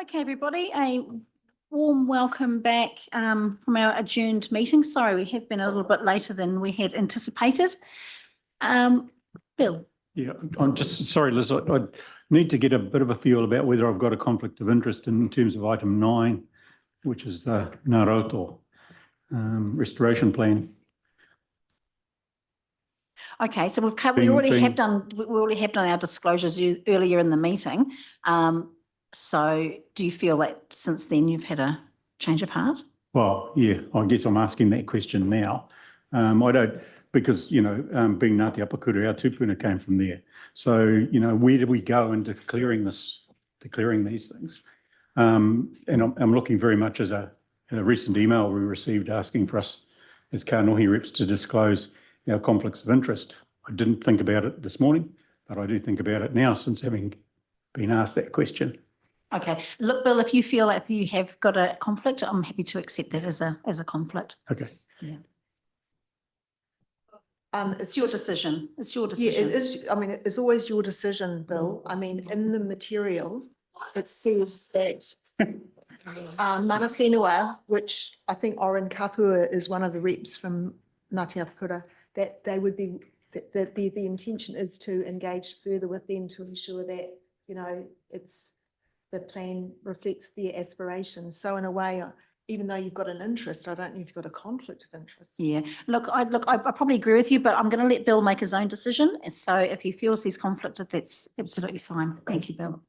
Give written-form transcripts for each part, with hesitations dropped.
Okay, everybody, a warm welcome back from our adjourned meeting. Sorry, we have been a little bit later than we had anticipated. Bill. Yeah, I'm just sorry, Liz. I need to get a bit of a feel about whether I've got a conflict of interest in terms of item 9, which is the Ngaroto restoration plan. Okay, so we already have done our disclosures earlier in the meeting. So do you feel that since then you've had a change of heart? Well, yeah, I guess I'm asking that question now. I don't, because, being Ngāti Apakura, our tupuna came from there. So, where do we go into declaring these things? And I'm looking very much as a recent email we received asking for us as Kānohi reps to disclose our conflicts of interest. I didn't think about it this morning, but I do think about it now since having been asked that question. Okay, look, Bill, if you feel like you have got a conflict, I'm happy to accept that as a conflict. Okay. Yeah. It's your decision. It's your decision. Yeah, it is. I mean, it's always your decision, Bill. I mean, in the material, it says that mana whenua, which I think Oren Kapua is one of the reps from Ngāti Apakura, that they would be, that the intention is to engage further with them to ensure that, the plan reflects their aspirations. So in a way, even though you've got an interest, I don't know if you've got a conflict of interest. Yeah, look, I probably agree with you, but I'm going to let Bill make his own decision. So if he feels he's conflicted, that's absolutely fine. Thank you, Bill.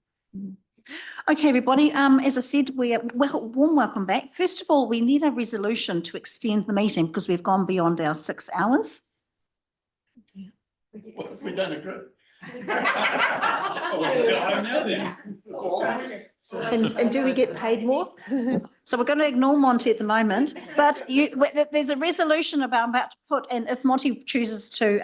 Okay, everybody, as I said, warm welcome back. First of all, we need a resolution to extend the meeting because we've gone beyond our 6 hours. Well, if we don't agree. And do we get paid more? So we're going to ignore Monty at the moment, but there's a resolution I'm about to put, and if Monty chooses to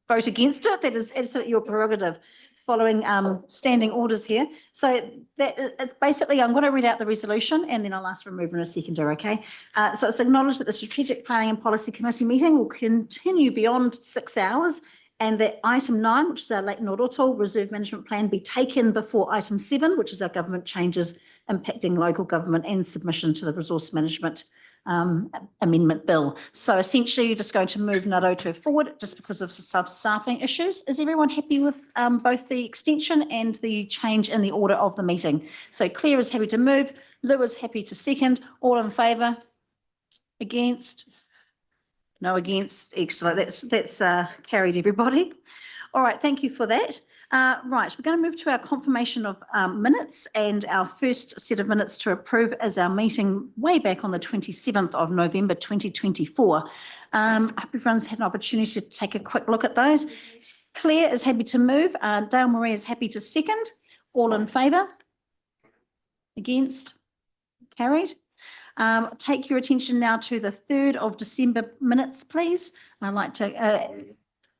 vote against it, that is absolutely your prerogative, following standing orders here. So that is basically, I'm going to read out the resolution and then I'll ask for a mover and a seconder, okay? So it's acknowledged that the Strategic Planning and Policy Committee meeting will continue beyond 6 hours, and that item 9, which is our Lake Ngaroto Reserve Management Plan, be taken before item 7, which is our government changes impacting local government and submission to the Resource Management Amendment Bill. So essentially, you're just going to move Ngaroto forward just because of staffing issues. Is everyone happy with both the extension and the change in the order of the meeting? So Claire is happy to move, Lou is happy to second. All in favour? Against? No against. Excellent. That's carried, everybody. All right, thank you for that. Right, we're going to move to our confirmation of minutes, and our first set of minutes to approve is our meeting way back on the 27th of November 2024. I hope everyone's had an opportunity to take a quick look at those. Claire is happy to move. Dale Marie is happy to second. All in favour? Against? Carried. Take your attention now to the 3rd of December minutes, please. I'd like to,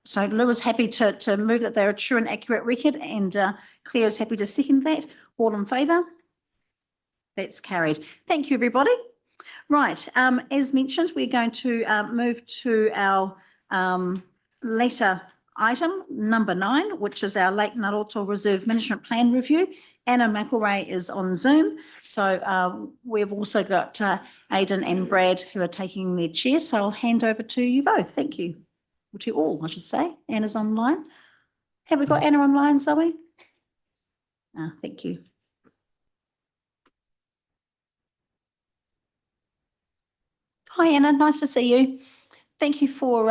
so Lou is happy to move that they're a true and accurate record, and Claire is happy to second that. All in favour? That's carried. Thank you, everybody. Right, as mentioned, we're going to move to our later item, number 9, which is our Lake Ngaroto Reserve Management Plan Review. Anna McElray is on Zoom. So we've also got Aidan and Brad who are taking their chairs. So I'll hand over to you both. Thank you. Or to all, I should say. Anna's online. Have we got Anna online, Zoe? Thank you. Hi, Anna. Nice to see you. Thank you for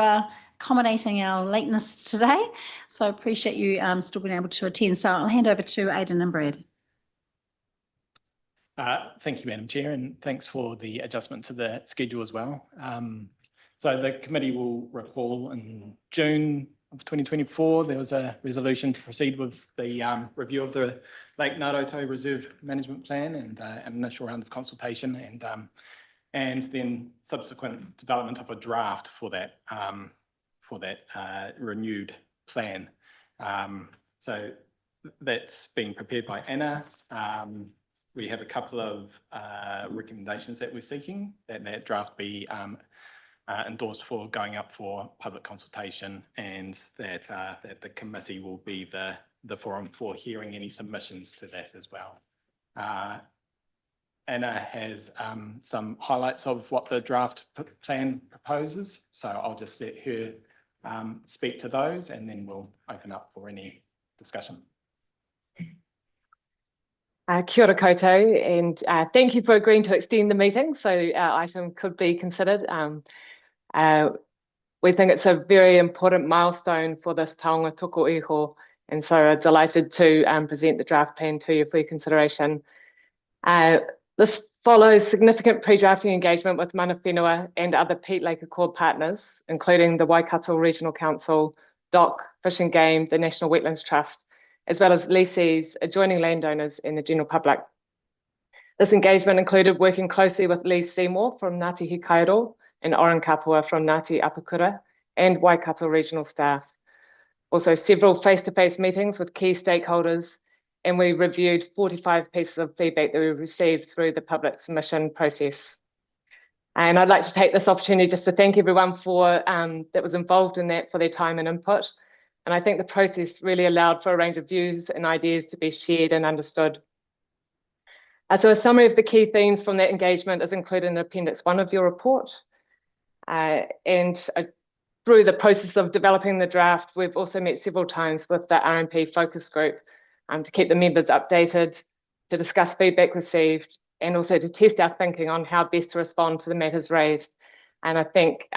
accommodating our lateness today. So I appreciate you still being able to attend. So I'll hand over to Aidan and Brad. Thank you, Madam Chair, and thanks for the adjustment to the schedule as well. So the committee will recall in June of 2024, there was a resolution to proceed with the review of the Lake Ngaroto Reserve Management Plan and an initial round of consultation, and then subsequent development of a draft for that renewed plan. So that's being prepared by Anna. We have a couple of recommendations that we're seeking, that draft be endorsed for going up for public consultation, and that the committee will be the forum for hearing any submissions to that as well. Anna has some highlights of what the draft plan proposes. So I'll just let her speak to those and then we'll open up for any discussion. Kia ora koutou, and thank you for agreeing to extend the meeting so our item could be considered. We think it's a very important milestone for this taonga toko iho, and so are delighted to present the draft plan to you for your consideration. This follows significant pre-drafting engagement with mana whenua and other Peat Lake Accord partners, including the Waikato Regional Council, DOC, Fish and Game, the National Wetlands Trust, as well as lessees, adjoining landowners and the general public. This engagement included working closely with Lee Seymour from Ngāti Hikairo and Oren Kapua from Ngāti Apakura and Waikato regional staff. Also several face-to-face meetings with key stakeholders, and we reviewed 45 pieces of feedback that we received through the public submission process. And I'd like to take this opportunity just to thank everyone for that was involved in that for their time and input. And I think the process really allowed for a range of views and ideas to be shared and understood. So a summary of the key themes from that engagement is included in Appendix 1 of your report. Through the process of developing the draft, we've also met several times with the RMP focus group to keep the members updated, to discuss feedback received, and also to test our thinking on how best to respond to the matters raised. And I thank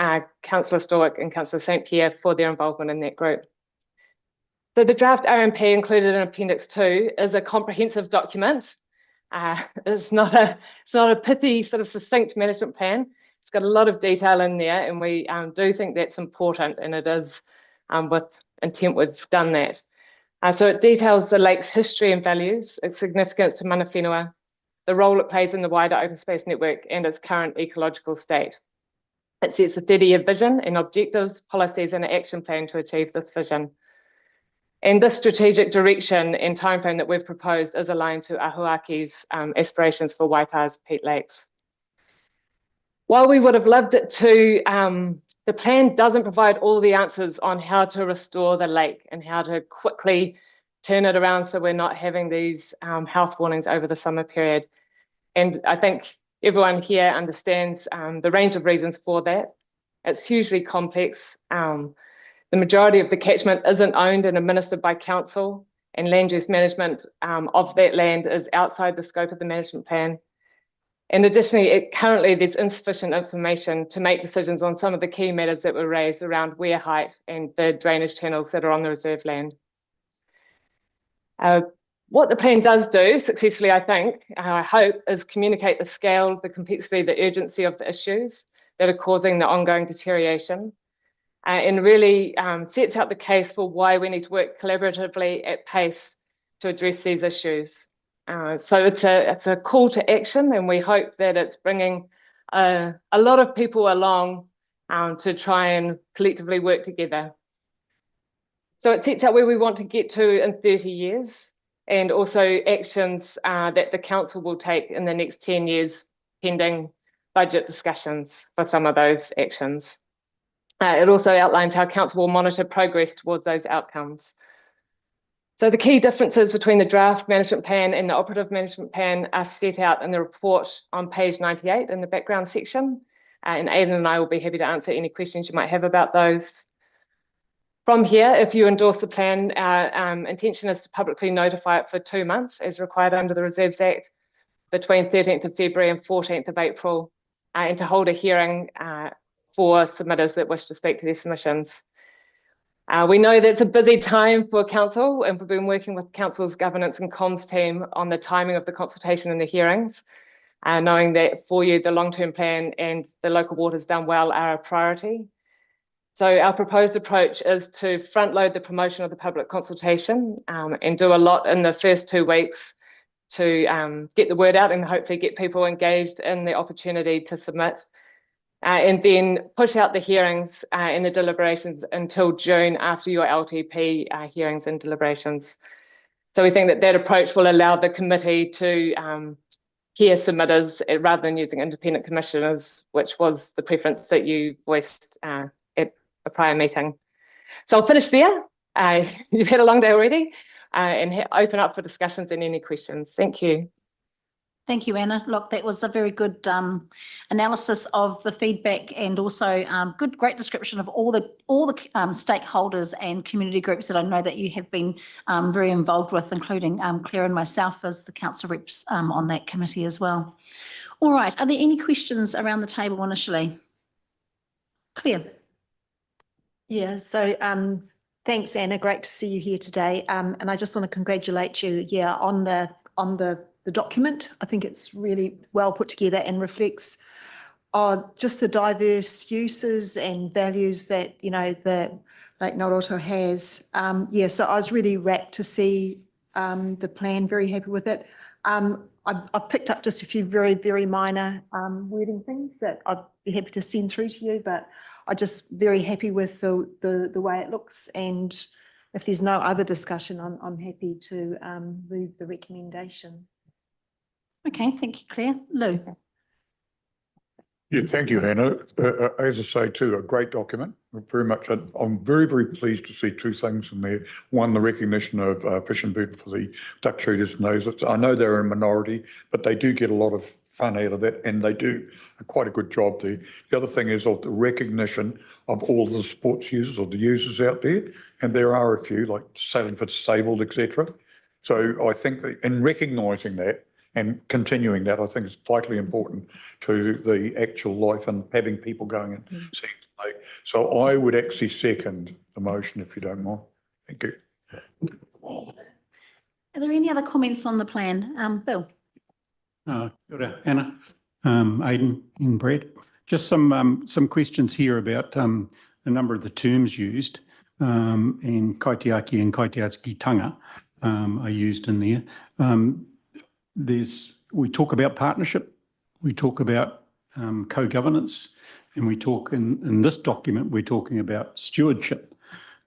Councillor Storwick and Councillor St Pierre for their involvement in that group. So the draft RMP included in Appendix 2 is a comprehensive document. It's not a pithy sort of succinct management plan. It's got a lot of detail in there, and we do think that's important, and it is with intent we've done that. So it details the lake's history and values, its significance to mana whenua, the role it plays in the wider open space network, and its current ecological state. It sets a 30-year vision and objectives, policies, and an action plan to achieve this vision. And this strategic direction and timeframe that we've proposed is aligned to Ahuaki's aspirations for Waipa's Peat Lakes. While we would have loved it to, the plan doesn't provide all the answers on how to restore the lake and how to quickly turn it around so we're not having these health warnings over the summer period. And I think everyone here understands the range of reasons for that. It's hugely complex. The majority of the catchment isn't owned and administered by council, and land use management of that land is outside the scope of the management plan. And additionally, currently there's insufficient information to make decisions on some of the key matters that were raised around weir height and the drainage channels that are on the reserve land. What the plan does do successfully, I think, I hope, is communicate the scale, the complexity, the urgency of the issues that are causing the ongoing deterioration, and really sets out the case for why we need to work collaboratively at pace to address these issues. So it's a call to action, and we hope that it's bringing a lot of people along to try and collectively work together. So it sets out where we want to get to in 30 years, and also actions that the council will take in the next 10 years, pending budget discussions for some of those actions. It also outlines how council will monitor progress towards those outcomes. So the key differences between the draft management plan and the operative management plan are set out in the report on page 98 in the background section. And Aidan and I will be happy to answer any questions you might have about those. From here, if you endorse the plan, our intention is to publicly notify it for 2 months as required under the Reserves Act between 13th of February and 14th of April, and to hold a hearing for submitters that wish to speak to their submissions. We know that's a busy time for council, and we've been working with council's governance and comms team on the timing of the consultation and the hearings, knowing that for you, the long-term plan and the local waters done well are a priority. So our proposed approach is to front load the promotion of the public consultation and do a lot in the first 2 weeks to get the word out and hopefully get people engaged in the opportunity to submit. And then push out the hearings and the deliberations until June after your LTP hearings and deliberations. So we think that that approach will allow the committee to hear submitters rather than using independent commissioners, which was the preference that you voiced at a prior meeting. So I'll finish there. You've had a long day already, and open up for discussions and any questions. Thank you. Thank you, Anna. Look, that was a very good analysis of the feedback and also great description of all the stakeholders and community groups that I know that you have been very involved with, including Claire and myself as the council reps on that committee as well. All right, are there any questions around the table initially? Claire. Yeah, so thanks, Anna. Great to see you here today. And I just want to congratulate you, on the document. I think it's really well put together and reflects just the diverse uses and values that, that Lake Ngaroto has. So I was really rapt to see the plan, very happy with it. I've picked up just a few very, very minor wording things that I'd be happy to send through to you, but I'm just very happy with the way it looks. And if there's no other discussion, I'm happy to move the recommendation. Okay, thank you, Claire. Lou. Yeah, thank you, Hannah. As I say too, a great document. Very much, I'm very, very pleased to see two things in there. One, the recognition of fish and bird for the duck shooters and those. I know they're a minority, but they do get a lot of fun out of that, and they do quite a good job there. The other thing is of the recognition of all the sports users or the users out there, and there are a few like sailing for disabled, etc. So I think that in recognising that and continuing that, I think it's vitally important to the actual life and having people going and seeing the lake. So I would actually second the motion if you don't mind. Thank you. Are there any other comments on the plan? Bill. Kia ora, Anna, Aidan and Brad. Just some questions here about a number of the terms used, and kaitiaki and kaitiakitanga are used in there. We talk about partnership, we talk about co-governance, and we talk in this document, we're talking about stewardship.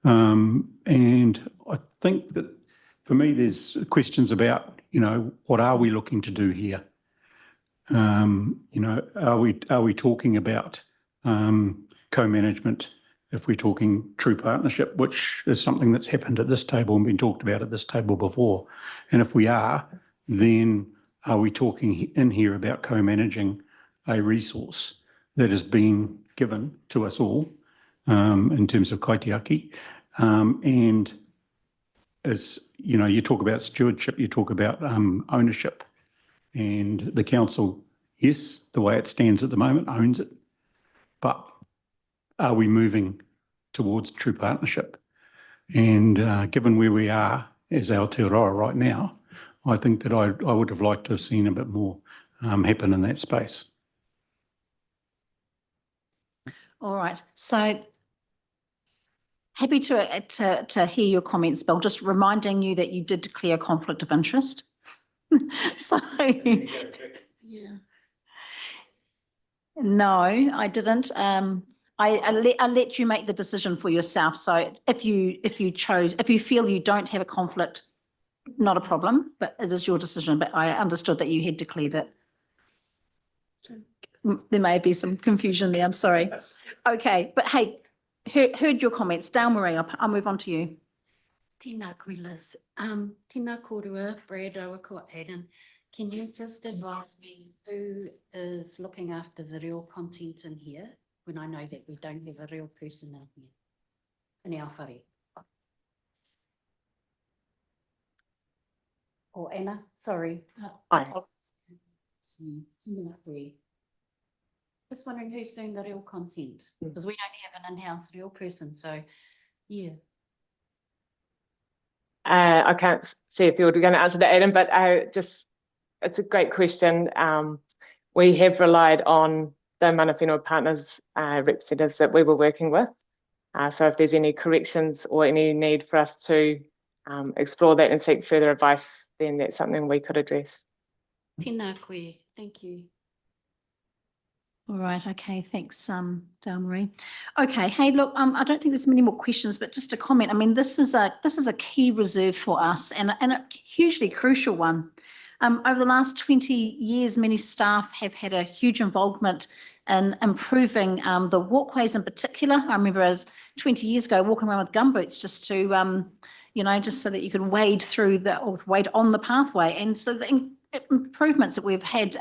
And I think that for me, there's questions about, what are we looking to do here? Are we talking about co-management if we're talking true partnership, which is something that's happened at this table and been talked about at this table before? And if we are, then are we talking in here about co-managing a resource that has been given to us all in terms of kaitiaki? And as you talk about stewardship, you talk about ownership, and the council, yes, the way it stands at the moment, owns it. But are we moving towards true partnership? And given where we are as Aotearoa right now, I think that I would have liked to have seen a bit more happen in that space. All right, so happy to hear your comments, Bill. Just reminding you that you did declare a conflict of interest. So, yeah. No, I didn't. I let you make the decision for yourself. So if you feel you don't have a conflict, not a problem, but it is your decision. But I understood that you had declared it. There may be some confusion there. I'm sorry. Okay, but hey, heard your comments. Dale Marie, I'll move on to you. Tēnā koe, Liz. Tēnā kōrua, Brad, Rawako, Aidan. Can you just advise me who is looking after the real content in here when I know that we don't have a real person in here, in our whare? Or Anna, sorry. Aye. Tēnā koe. Just wondering who's doing the real content, because we don't have an in-house real person, so yeah. I can't see if you're going to answer that, Adam, but it's a great question. We have relied on the mana whenua partners representatives that we were working with. So if there's any corrections or any need for us to explore that and seek further advice, then that's something we could address. Tēnā koe, thank you. All right. Okay. Thanks, Dale Marie. Okay. Hey, look, I don't think there's many more questions, but just a comment. I mean, this is a key reserve for us and a hugely crucial one. Over the last 20 years, many staff have had a huge involvement in improving the walkways in particular. I remember as 20 years ago walking around with gumboots just to, just so that you could wade through wade on the pathway. And so improvements that we've had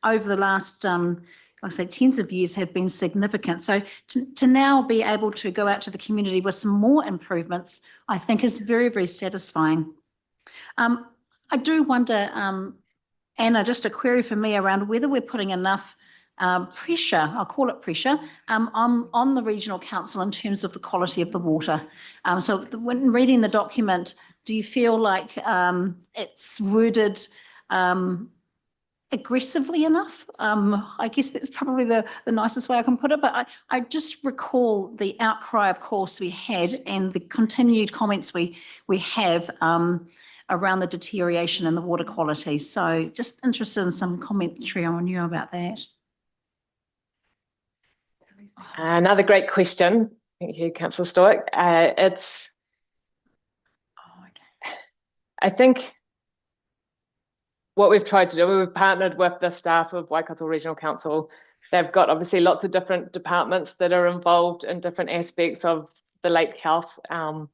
over the last, like I say, tens of years have been significant. So to now be able to go out to the community with some more improvements, I think is very, very satisfying. I do wonder, Anna, just a query for me around whether we're putting enough pressure, I'll call it pressure, on the regional council in terms of the quality of the water. So when reading the document, do you feel like it's worded aggressively enough? I guess that's probably the nicest way I can put it, but I just recall the outcry, of course, we had and the continued comments we have around the deterioration in the water quality. So just interested in some commentary on you about that. Another great question. Thank you, Councillor Stoic. I think what we've tried to do, we've partnered with the staff of Waikato Regional Council. They've got obviously lots of different departments that are involved in different aspects of the lake health. And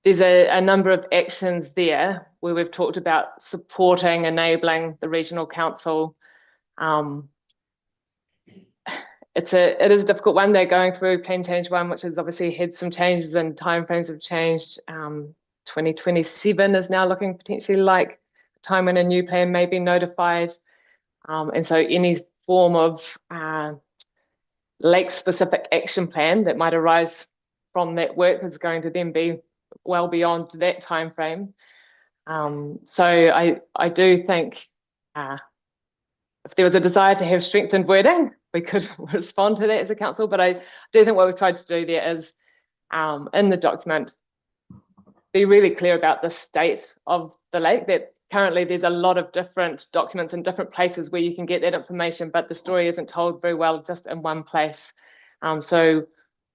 there's a number of actions there where we've talked about supporting, enabling the regional council. It is a difficult one. They're going through Plan Change 1, which has obviously had some changes and timeframes have changed. 2027 is now looking potentially like a time when a new plan may be notified. And so any form of lake-specific action plan that might arise from that work is going to then be well beyond that timeframe. So I do think if there was a desire to have strengthened wording, we could respond to that as a council, but I do think what we've tried to do there is in the document, be really clear about the state of the lake, that currently there's a lot of different documents in different places where you can get that information, but the story isn't told very well just in one place. So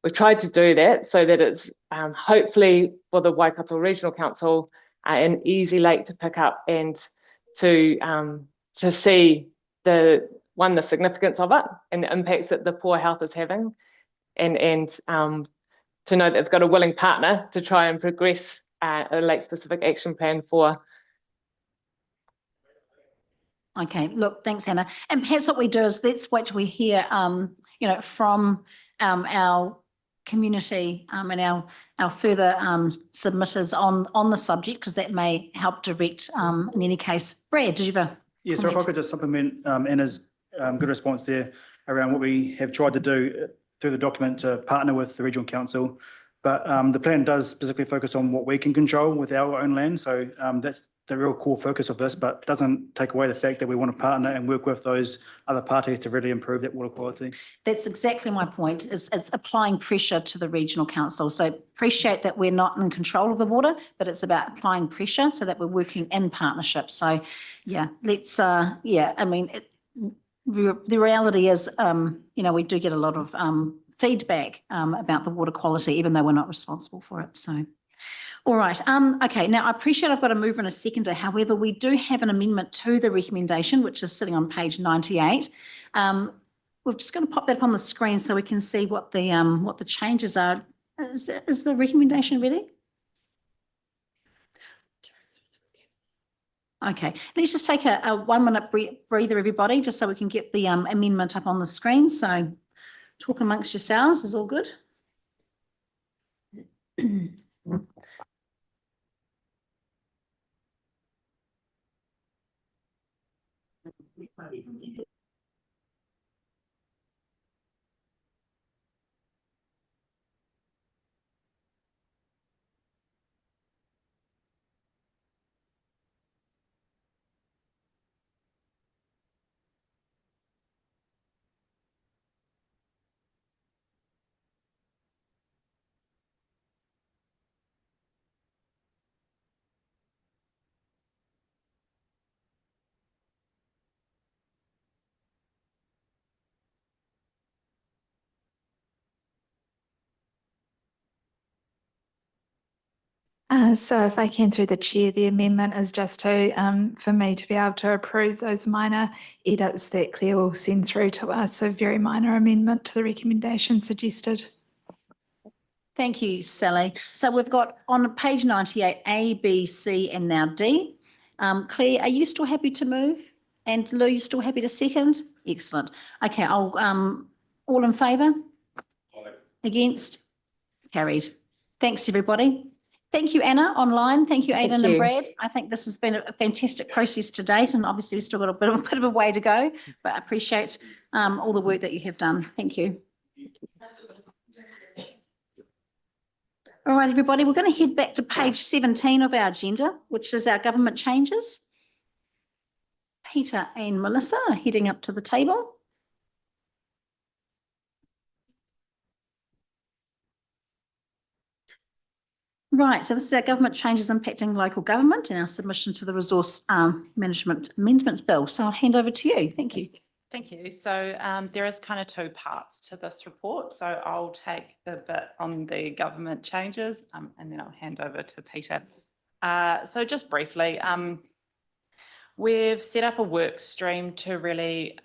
we've tried to do that so that it's hopefully for the Waikato Regional Council an easy lake to pick up and to see the significance of it and the impacts that the poor health is having, and to know that they've got a willing partner to try and progress a lake-specific action plan for. Okay, look, thanks, Hannah. And perhaps what we do is let's wait till we hear, from our community and our further submitters on the subject, because that may help direct. In any case, Brad, did you have a Yeah, so if I could just supplement Anna's good response there around what we have tried to do through the document to partner with the regional council. But the plan does specifically focus on what we can control with our own land. So that's the real core focus of this, but doesn't take away the fact that we want to partner and work with those other parties to really improve that water quality. That's exactly my point, is applying pressure to the regional council. So appreciate that we're not in control of the water, but it's about applying pressure so that we're working in partnership. So yeah, let's, I mean, the reality is, we do get a lot of feedback about the water quality, even though we're not responsible for it. So, all right. Okay. Now, I appreciate I've got to move in a second. However, we do have an amendment to the recommendation, which is sitting on page 98. We're just going to pop that up on the screen so we can see what the changes are. Is the recommendation ready? Okay, let's just take a 1 minute breather, everybody, just so we can get the amendment up on the screen. So talk amongst yourselves is all good. So if I can, through the chair, the amendment is just to, for me to be able to approve those minor edits that Claire will send through to us. So very minor amendment to the recommendation suggested. Thank you, Sally. So we've got on page 98, A, B, C, and now D. Claire, are you still happy to move? And Lou, you still happy to second? Excellent. Okay, I'll, all in favour? Against? Carried. Thanks, everybody. Thank you, Anna, online. Thank you, Aidan and you. Brad. I think this has been a fantastic process to date, and obviously we've still got a bit of a way to go, but I appreciate all the work that you have done. Thank you. All right, everybody, we're going to head back to page 17 of our agenda, which is our government changes. Peter and Melissa are heading up to the table. Right, so this is our government changes impacting local government and our submission to the Resource Management Amendment Bill. So I'll hand over to you. Thank you. Thank you. So there is kind of two parts to this report. So I'll take the bit on the government changes and then I'll hand over to Peter. So just briefly, we've set up a work stream to really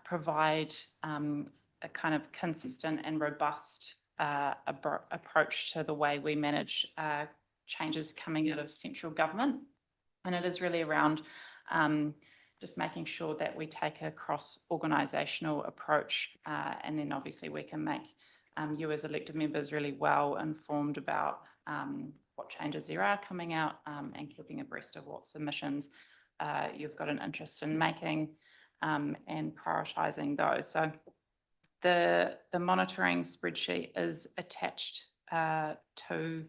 provide a kind of consistent and robust approach to the way we manage changes coming out of central government. And it is really around just making sure that we take a cross-organisational approach and then obviously we can make you as elected members really well informed about what changes there are coming out and keeping abreast of what submissions you've got an interest in making and prioritising those. So the monitoring spreadsheet is attached to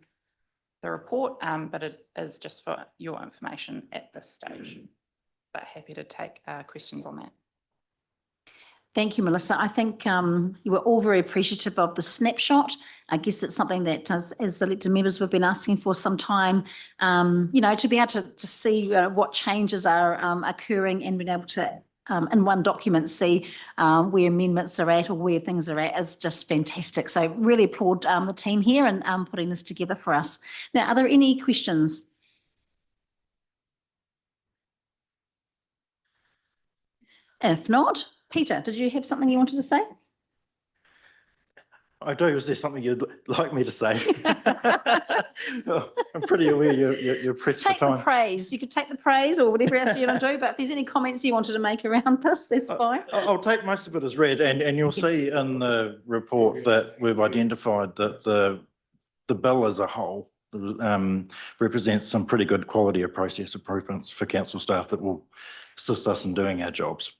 the report, but it is just for your information at this stage. But happy to take questions on that. Thank you, Melissa. I think you were all very appreciative of the snapshot. I guess it's something that as elected members we've been asking for some time, you know, to be able to see what changes are occurring and being able to in one document see where amendments are at or where things are at is just fantastic. So really applaud the team here and putting this together for us. Now, are there any questions? If not, Peter, did you have something you wanted to say? I do. Is there something you'd like me to say? I'm pretty aware you're pressed for Take the time. praise. You could take the praise or whatever else you want to do, but if there's any comments you wanted to make around this, that's fine. I'll take most of it as read, and you'll see in the report that we've identified that the bill as a whole represents some pretty good quality of process improvements for council staff that will assist us in doing our jobs.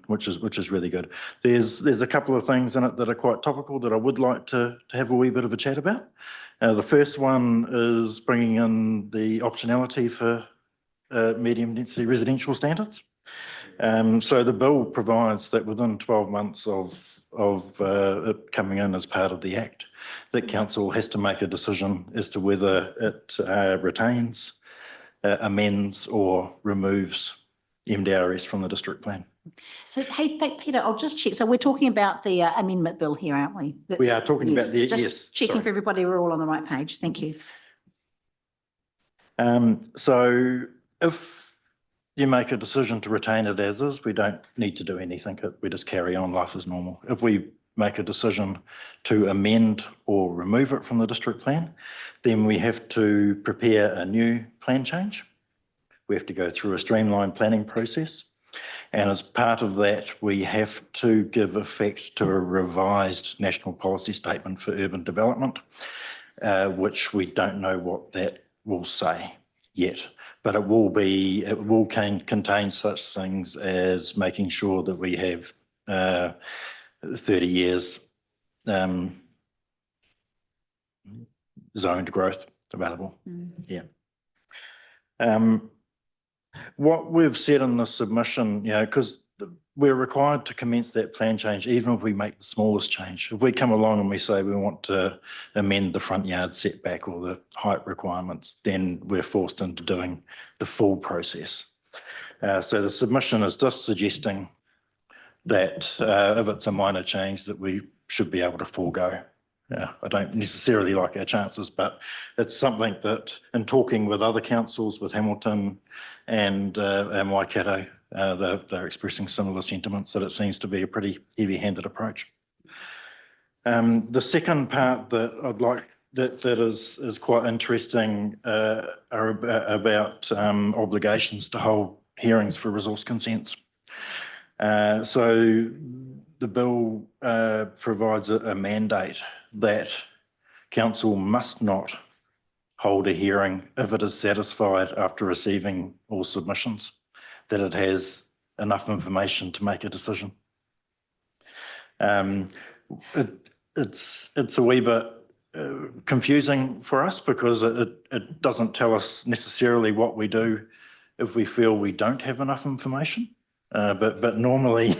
Which is really good. There's a couple of things in it that are quite topical that I would like to have a wee bit of a chat about. The first one is bringing in the optionality for medium density residential standards. So the bill provides that within 12 months of it coming in as part of the Act, that council has to make a decision as to whether it retains, amends or removes MDRS from the district plan. So, hey, Peter, I'll just check. So we're talking about the amendment bill here, aren't we? We are talking about the, just yes. checking sorry. for everybody we're all on the right page. Thank you. So if you make a decision to retain it as is, we don't need to do anything. We just carry on life as normal. If we make a decision to amend or remove it from the district plan, then we have to prepare a new plan change. We have to go through a streamlined planning process. And as part of that, we have to give effect to a revised national policy statement for urban development, which we don't know what that will say yet. But it will contain such things as making sure that we have 30 years zoned growth available. Yeah. What we've said in the submission, you know, because we're required to commence that plan change even if we make the smallest change. If we come along and we say we want to amend the front yard setback or the height requirements, then we're forced into doing the full process. So the submission is just suggesting that if it's a minor change that we should be able to forego. I don't necessarily like our chances, but it's something that in talking with other councils, with Hamilton and Waikato, they're expressing similar sentiments that it seems to be a pretty heavy-handed approach. The second part that I'd like, that is quite interesting, are about obligations to hold hearings for resource consents. So the bill provides a mandate that council must not hold a hearing if it is satisfied after receiving all submissions that it has enough information to make a decision. It's a wee bit confusing for us because it doesn't tell us necessarily what we do if we feel we don't have enough information. But normally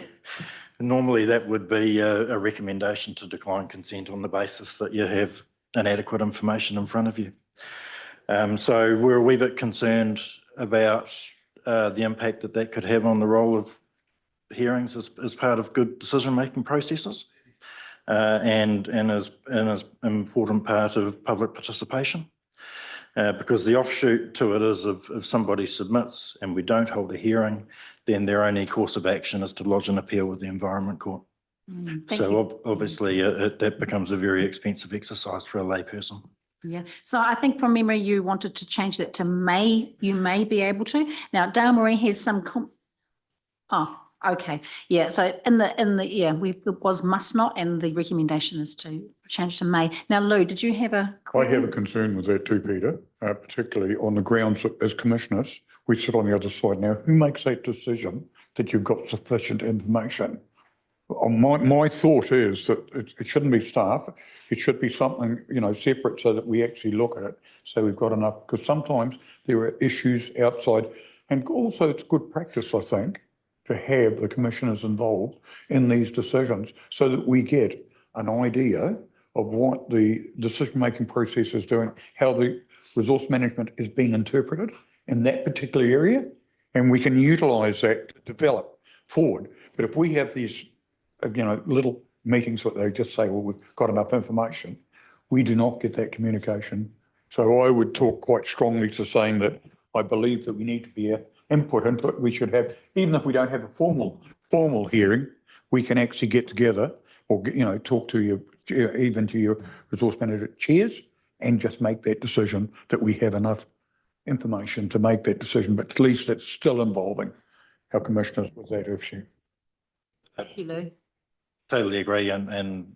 that would be a recommendation to decline consent on the basis that you have inadequate information in front of you. So we're a wee bit concerned about the impact that could have on the role of hearings as part of good decision-making processes, and as an important part of public participation. Because the offshoot to it is if somebody submits and we don't hold a hearing, then their only course of action is to lodge an appeal with the Environment Court. Obviously that becomes a very expensive exercise for a layperson. Yeah, so I think from memory, you wanted to change that to may, you may be able to. Now, Dale Marie has some, okay, yeah, so it was must not, and the recommendation is to change to may. Now, Lou, did you have a I have a concern with that too, Peter, particularly on the grounds that as commissioners, we sit on the other side. Now, who makes that decision that you've got sufficient information? My thought is that it shouldn't be staff. It should be something, separate so that we actually look at it. So we've got enough, because sometimes there are issues outside. And also it's good practice, I think, to have the commissioners involved in these decisions so that we get an idea of what the decision-making process is doing, how the resource management is being interpreted in that particular area. And we can utilise that to develop forward. But if we have these little meetings where they just say, well, we've got enough information, we do not get that communication. So I would talk quite strongly to saying that I believe that we need to be input. We should have, even if we don't have a formal hearing, we can actually get together or, talk to even to your resource manager chairs and just make that decision that we have enough information to make that decision. But at least it's still involving our commissioners with that issue. Thank you, Lou. Totally agree, and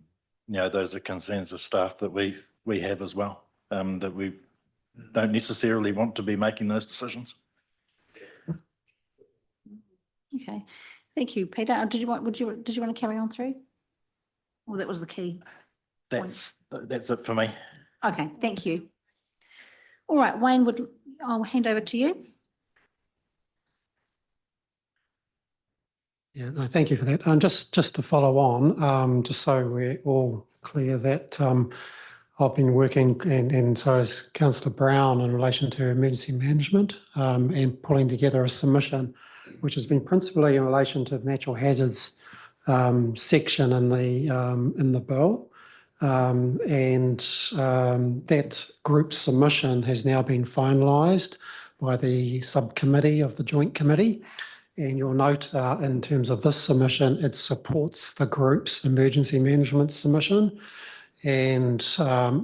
those are concerns of staff that we have as well, that we don't necessarily want to be making those decisions. Okay, thank you, Peter. Did you want to carry on through? Well, that was the key. That's it for me. Okay, thank you. All right, Wayne, I'll hand over to you. Yeah, no, thank you for that. Just to follow on, just so we're all clear that I've been working, and so has Councillor Brown, in relation to emergency management and pulling together a submission, which has been principally in relation to the natural hazards section in the bill. That group submission has now been finalised by the subcommittee of the Joint Committee. And you'll note in terms of this submission, it supports the group's emergency management submission. And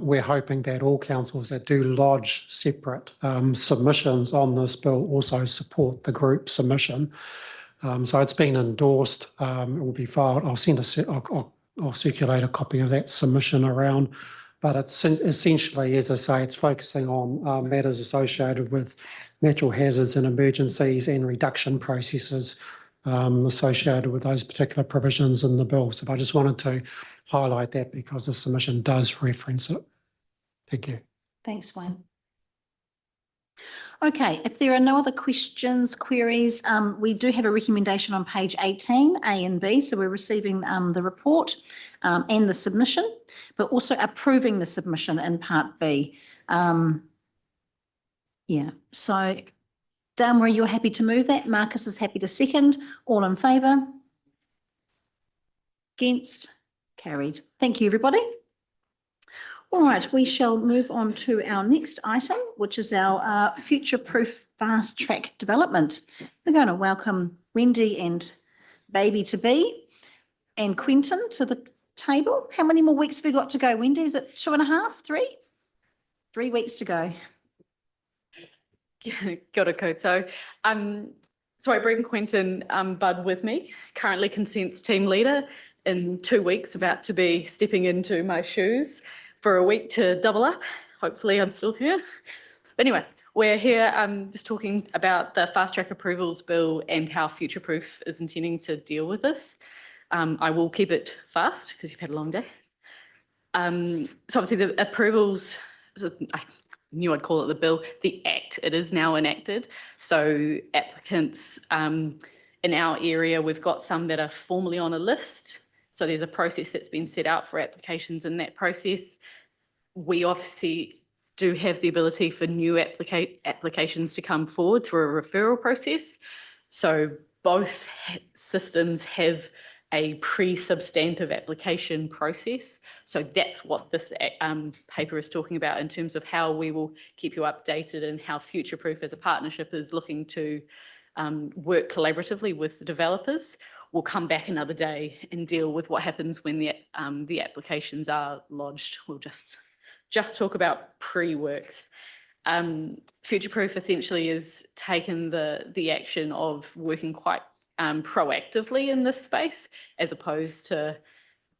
we're hoping that all councils that do lodge separate submissions on this bill also support the group submission. So it's been endorsed, it will be filed. I'll circulate a copy of that submission around. But it's essentially, as I say, it's focusing on matters associated with natural hazards and emergencies and reduction processes associated with those particular provisions in the bill. So I just wanted to highlight that because the submission does reference it. Thank you. Thanks, Wayne. Okay, if there are no other questions, queries, we do have a recommendation on page 18, A and B. So we're receiving the report and the submission, but also approving the submission in part B. Yeah, so Dale Marie, you're happy to move that. Marcus is happy to second. All in favour? Against? Carried. Thank you, everybody. All right, we shall move on to our next item, which is our Futureproof fast track development. We're going to welcome Wendy and baby to be and Quentin to the table. How many more weeks have we got to go, Wendy? Is it 2.5, 3? 3 weeks to go. Kia ora koutou. So I bring Quentin Budd with me, currently consents team leader. In 2 weeks, about to be stepping into my shoes for a week to double up. Hopefully I'm still here. But anyway, we're here just talking about the fast track approvals bill and how Futureproof is intending to deal with this. I will keep it fast because you've had a long day. So obviously the approvals, I knew I'd call it the bill, the act, it is now enacted. So applicants in our area, we've got some that are formally on a list. So there's a process that's been set out for applications in that process. We obviously do have the ability for new applications to come forward through a referral process. So both systems have a pre-substantive application process. So that's what this paper is talking about in terms of how we will keep you updated and how Futureproof as a partnership is looking to work collaboratively with the developers. We'll come back another day and deal with what happens when the applications are lodged. We'll just talk about pre-works. Futureproof essentially has taken the action of working quite proactively in this space, as opposed to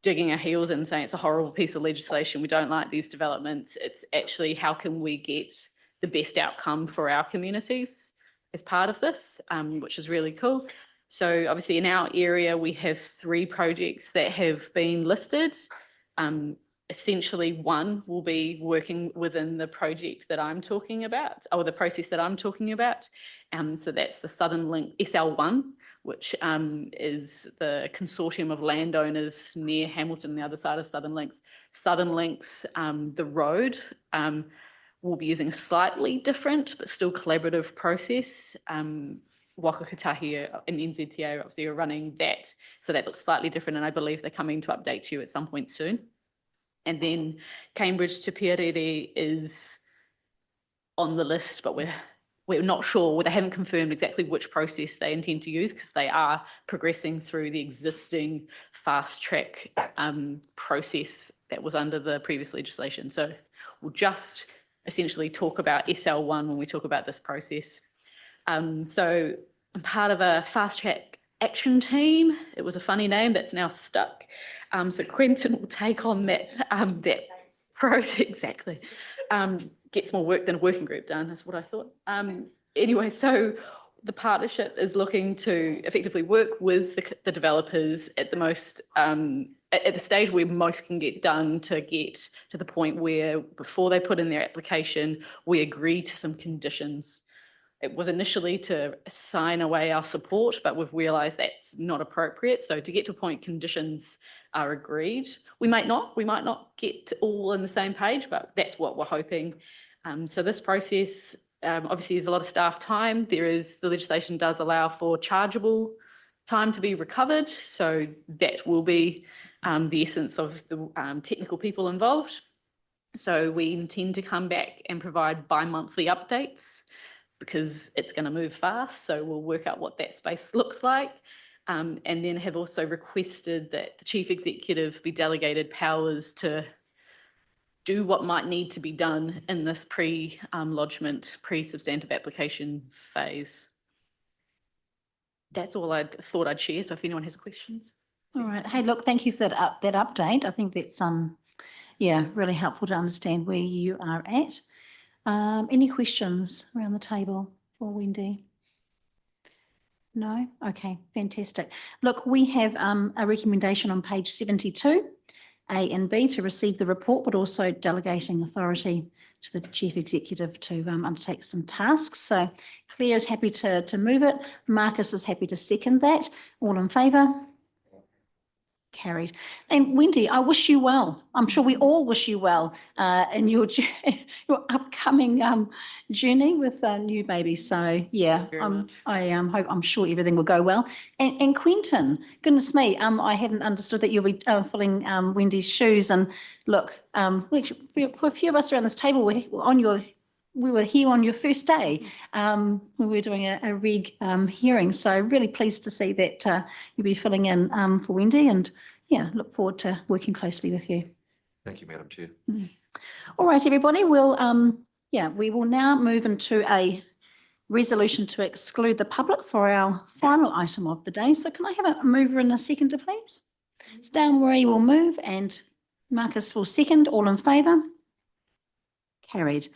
digging our heels in and saying it's a horrible piece of legislation, we don't like these developments. It's actually how can we get the best outcome for our communities as part of this, which is really cool. So obviously in our area, we have 3 projects that have been listed. Essentially one will be working within the project that I'm talking about, or the process that I'm talking about. So that's the Southern Link SL1, which is the consortium of landowners near Hamilton, the other side of Southern Links. Southern Links, the road, will be using a slightly different but still collaborative process. Waka Kotahi and NZTA obviously are running that. So that looks slightly different, and I believe they're coming to update you at some point soon. And then Cambridge to Pierere is on the list, but we're not sure, they haven't confirmed exactly which process they intend to use because they are progressing through the existing fast track process that was under the previous legislation. So we'll just essentially talk about SL1 when we talk about this process. So I'm part of a fast track action team. It was a funny name that's now stuck. So Quentin will take on that process, exactly. Gets more work than a working group done, is what I thought. Anyway, so the partnership is looking to effectively work with the developers at the most, at the stage where most can get done to get to the point where before they put in their application, we agree to some conditions. It was initially to sign away our support, but we've realised that's not appropriate. So to get to a point conditions are agreed. We might not get all on the same page, but that's what we're hoping. So this process, obviously there's a lot of staff time. The legislation does allow for chargeable time to be recovered. So that will be the essence of the technical people involved. So we intend to come back and provide bi-monthly updates, because it's going to move fast. So we'll work out what that space looks like. And then have also requested that the chief executive be delegated powers to do what might need to be done in this pre-lodgement, pre-substantive application phase. That's all I thought I'd share. So if anyone has questions. All right. Hey, look, thank you for that update. I think that's really helpful to understand where you are at. Any questions around the table for Wendy? No? Okay, fantastic. Look, we have a recommendation on page 72, A and B, to receive the report, but also delegating authority to the chief executive to undertake some tasks. So Claire is happy to move it. Marcus is happy to second that. All in favour? Carried. And Wendy, I wish you well. I'm sure we all wish you well in your upcoming journey with new baby. So yeah, I'm sure everything will go well. And Quentin, goodness me, I hadn't understood that you'll be filling Wendy's shoes. And look, for a few of us around this table, we're on your we were here on your first day. We were doing a reg hearing, so really pleased to see that you'll be filling in for Wendy, and yeah, look forward to working closely with you. Thank you, Madam Chair. All right, everybody, we'll we will now move into a resolution to exclude the public for our final item of the day. So can I have a mover and a seconder, please? So Dan Murray will move and Marcus will second. All in favour? Carried.